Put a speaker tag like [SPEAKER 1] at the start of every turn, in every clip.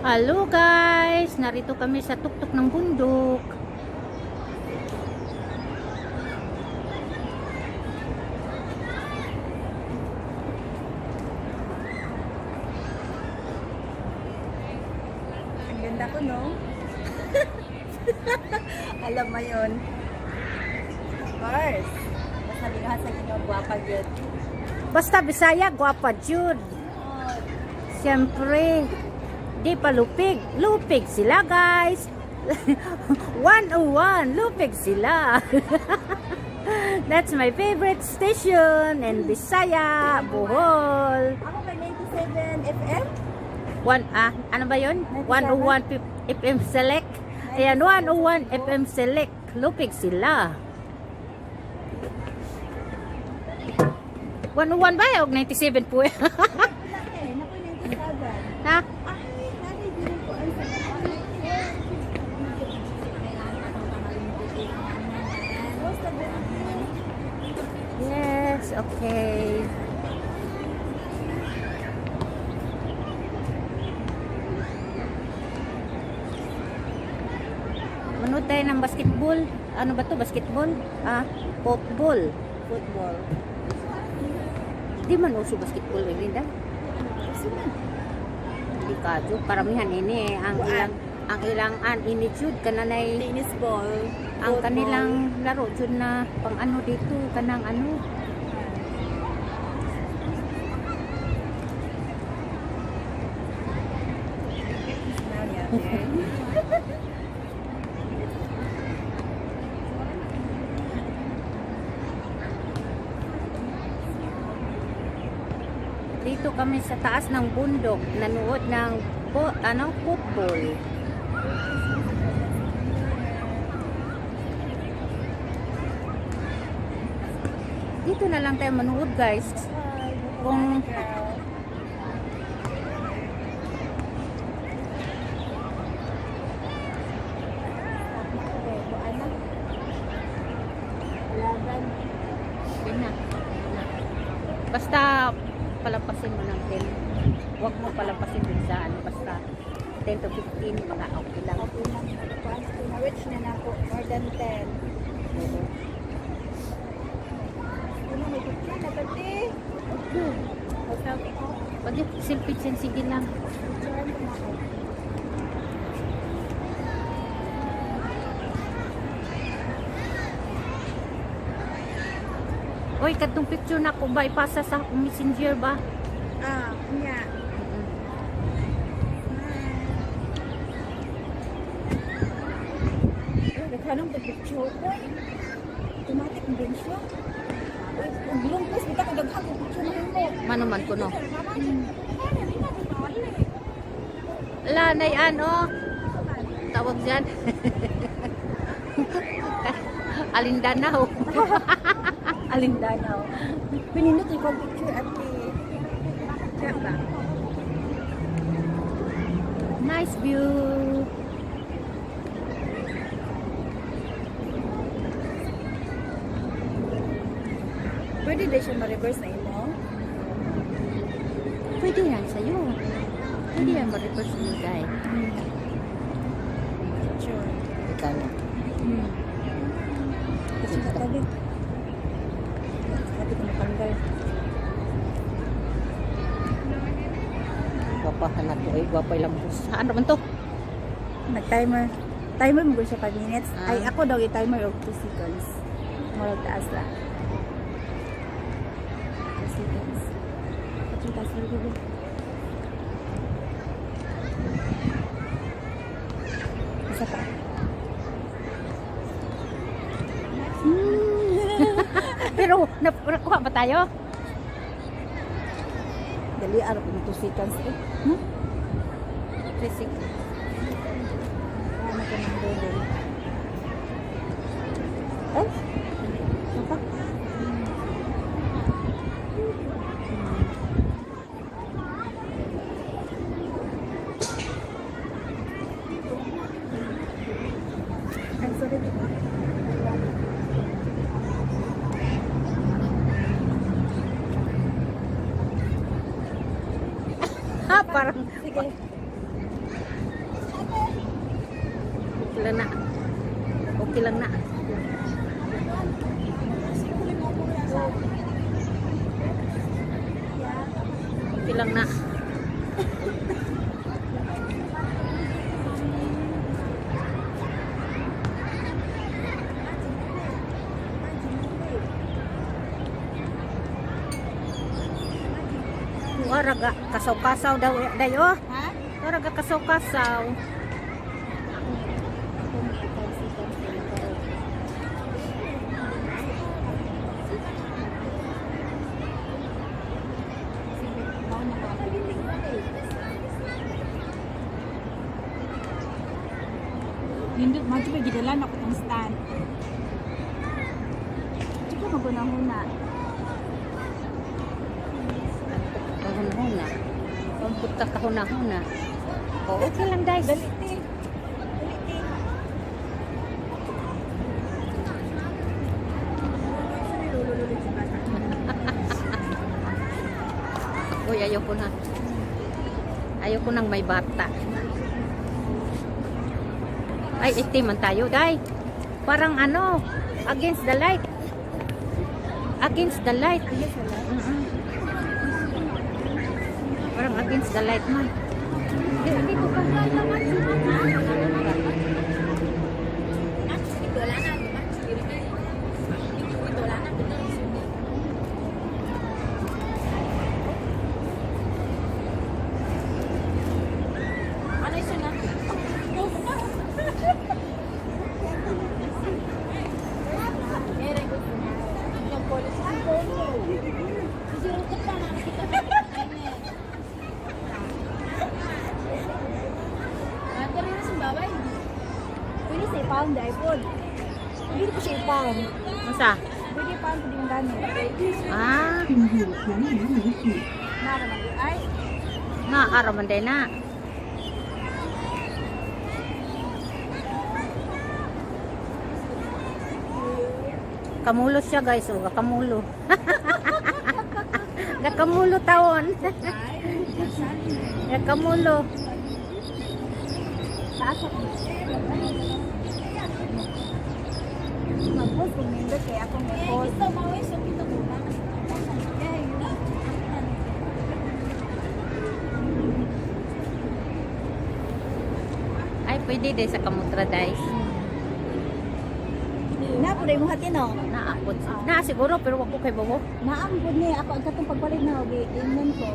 [SPEAKER 1] Hello guys, narito kami sa tuktok ng bundok.
[SPEAKER 2] Ang ganda ko, no? Alam mo yun. Of course. Basta linuhat sa inyo, guwapa yun.
[SPEAKER 1] Basta Bisaya, gwapa jud. Siyempre, di pa lupig. Lupig sila guys. 101, lupig sila. That's my favorite station in Bisaya, Bohol.
[SPEAKER 2] Ako may 97 FM.
[SPEAKER 1] Ano ba yun? 101 FM Select. Ayan, 101 FM Select. Lupig sila. 101 ba? O 97 po.
[SPEAKER 2] Naku, 97.
[SPEAKER 1] Ha?
[SPEAKER 2] Ay, nanay, din ko ang
[SPEAKER 1] Yes, okay. Manood tayo ng basketball. Ano ba to? Basketball? Football.
[SPEAKER 2] football.
[SPEAKER 1] Di man uso basketball, Linda.
[SPEAKER 2] Kasi man.
[SPEAKER 1] Di ka, karamihan ini ang ilang attitude kananay
[SPEAKER 2] Tennis ball.
[SPEAKER 1] ang
[SPEAKER 2] football.
[SPEAKER 1] kanilang laro jud na pang ano dito kanang ano.
[SPEAKER 2] Smell niya, okay?
[SPEAKER 1] Dito kami sa taas ng bundok, nanood ng football. Dito na lang tayo manood, guys. Kung yun na. Basta palampasin mo ng 10. Huwag mo palampasin din sa ano. Basta 10 to 15, mga okay lang.
[SPEAKER 2] Okay lang. Na-reach na na po. More than 10.
[SPEAKER 1] Oo.
[SPEAKER 2] Ano, may picture na pati.
[SPEAKER 1] Okay.
[SPEAKER 2] Selfie ko.
[SPEAKER 1] Pwede, selfie dyan, sige lang.
[SPEAKER 2] Picture mo na ako.
[SPEAKER 1] Oy, katong picture na ko ba ipasa sa akong messenger ba?
[SPEAKER 2] Nga. Naghanong pag-picture ko. Automatic din siya. Ang bilong post, bita ko daghang picture na mo.
[SPEAKER 1] Manuman ko no. Lanay ano? Tawag dyan. Alindanaw.
[SPEAKER 2] Alindanaw. Pinindot yung picture at siya ba?
[SPEAKER 1] Nice view.
[SPEAKER 2] Pwede din siya ma-reverse na imo.
[SPEAKER 1] Pwede yan sa'yo. Pwede yan ma-reverse mo guys.
[SPEAKER 2] Picture.
[SPEAKER 1] Ikaw na.
[SPEAKER 2] Kasi katabi. Sabi ko matanggal.
[SPEAKER 1] Gwapahan na to. Ay, gwapay lang po. Saan naman to?
[SPEAKER 2] Nag-timer. Timer mo siya 5 minutes.
[SPEAKER 1] Ah.
[SPEAKER 2] Ay, ako daw i-timer og 2 seconds. Murag taas la. 2 seconds. Kasi taas na rin. Isa pa.
[SPEAKER 1] Pero, nakuha ba tayo?
[SPEAKER 2] Dali, araw ko 2 seconds.
[SPEAKER 1] Hmm? 3 seconds.
[SPEAKER 2] Ano ko ng bubble? Eh? Apa? Ay, sorry.
[SPEAKER 1] Parang,
[SPEAKER 2] Sige.
[SPEAKER 1] lang na. Okay lang na. Okay lang na. Waraga kasaw-kasaw daw dayo.
[SPEAKER 2] Ha?
[SPEAKER 1] Waraga kasaw-kasaw.
[SPEAKER 2] Nindot maju ba gidalan ako ng stand. Ito magunahuna.
[SPEAKER 1] Kahuna-huna. Pamput ka kahuna-huna. O, okay lang, guys.
[SPEAKER 2] Daliti.
[SPEAKER 1] Uy, ayoko na. Ayoko nang may bata. Ay, itiman tayo, day. Parang ano, against the light. Against the light. Parang against the light man. Dito ka.
[SPEAKER 2] Ano isa na? Pwede sa ipawn di iPhone. Pwede ko siya ipawn.
[SPEAKER 1] Masa?
[SPEAKER 2] Pwede ipawn ko din gano'n.
[SPEAKER 1] Ah,
[SPEAKER 2] Naraman din. Ay,
[SPEAKER 1] araman din na. Kamulo siya, guys. O, kamulo. Gakamulo taon. Gakamulo.
[SPEAKER 2] taas ako. Mag-post kung nindot kaya akong mag-post. Gusto mo eh, so kita ko ba?
[SPEAKER 1] Ay, pwede din sa kamutra, guys.
[SPEAKER 2] Napuday mo hati no?
[SPEAKER 1] Naapot. Na, siguro, pero wag ko kay Bobo.
[SPEAKER 2] Naambod ni ako ang katong pagpalit na ogi. Ingnan ko.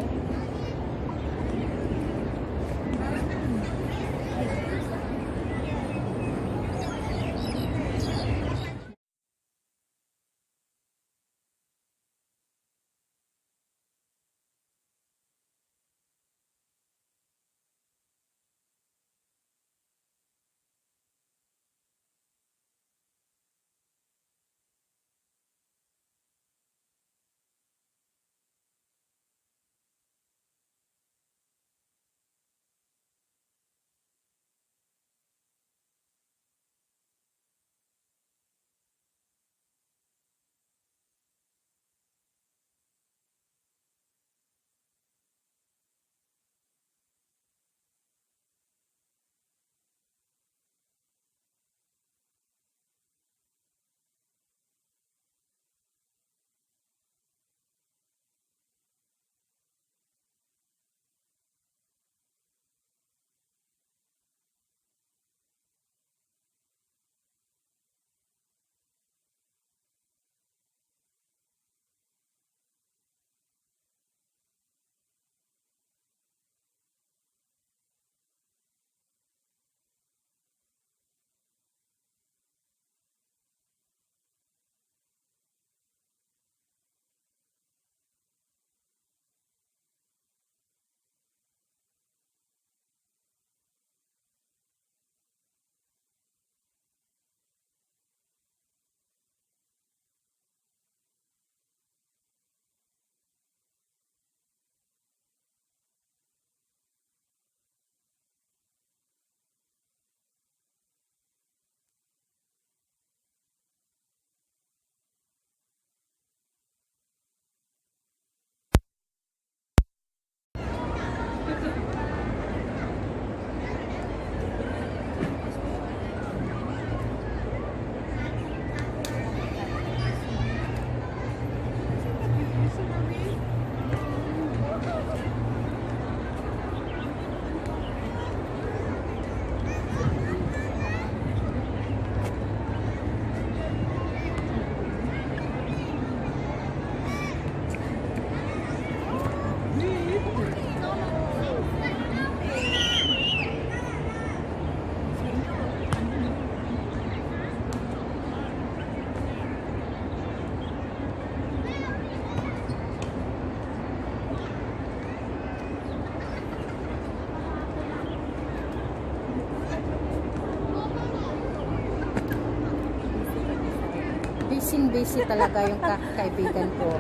[SPEAKER 1] busy talaga yung kaibigan ko.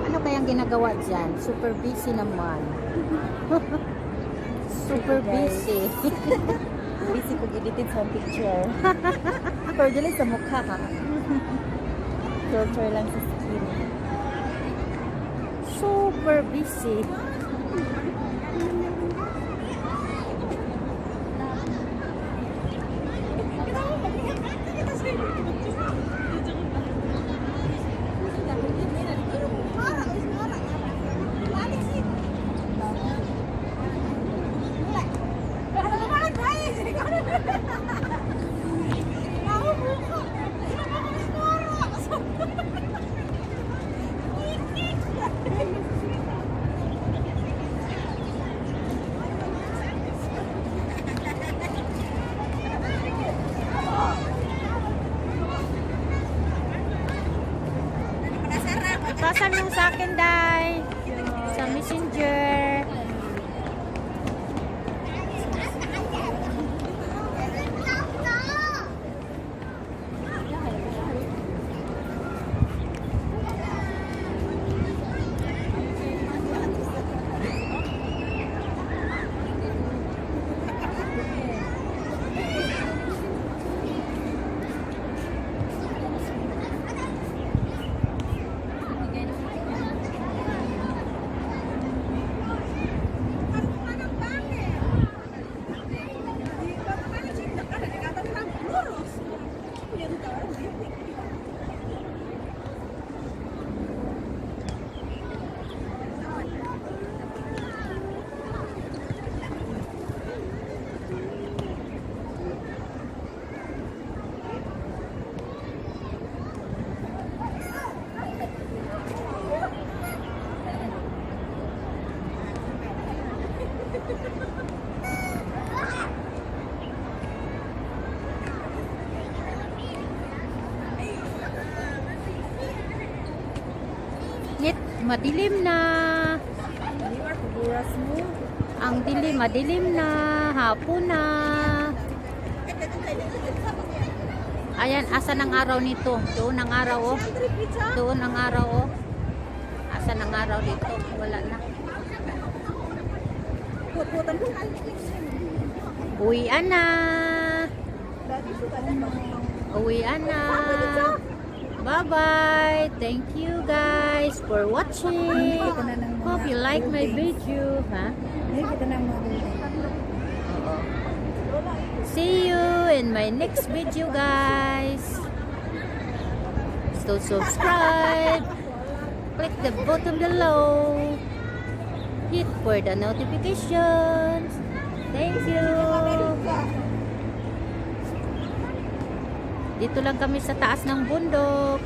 [SPEAKER 1] Ano kayang ginagawa dyan? Super busy naman. Super busy.
[SPEAKER 2] Busy ko edited sa picture. Pero dili sa mukha ha. Filter lang sa skin.
[SPEAKER 1] Super busy. Ipasan mo sa akin, Day. Sa messenger. Madilim na. Ang dilim, madilim na. Hapon na. Ayan, asan ang araw nito? Doon ang araw, oh. Doon ang araw, oh. Asan ang araw dito? Wala na. Uwian na. Uwian na. Bye-bye. Thank you guys for watching. Hope you like my video. Ha? See you in my next video, guys. So subscribe. Click the button below. Hit for the notifications. Thank you. Dito lang kami sa taas ng bundok.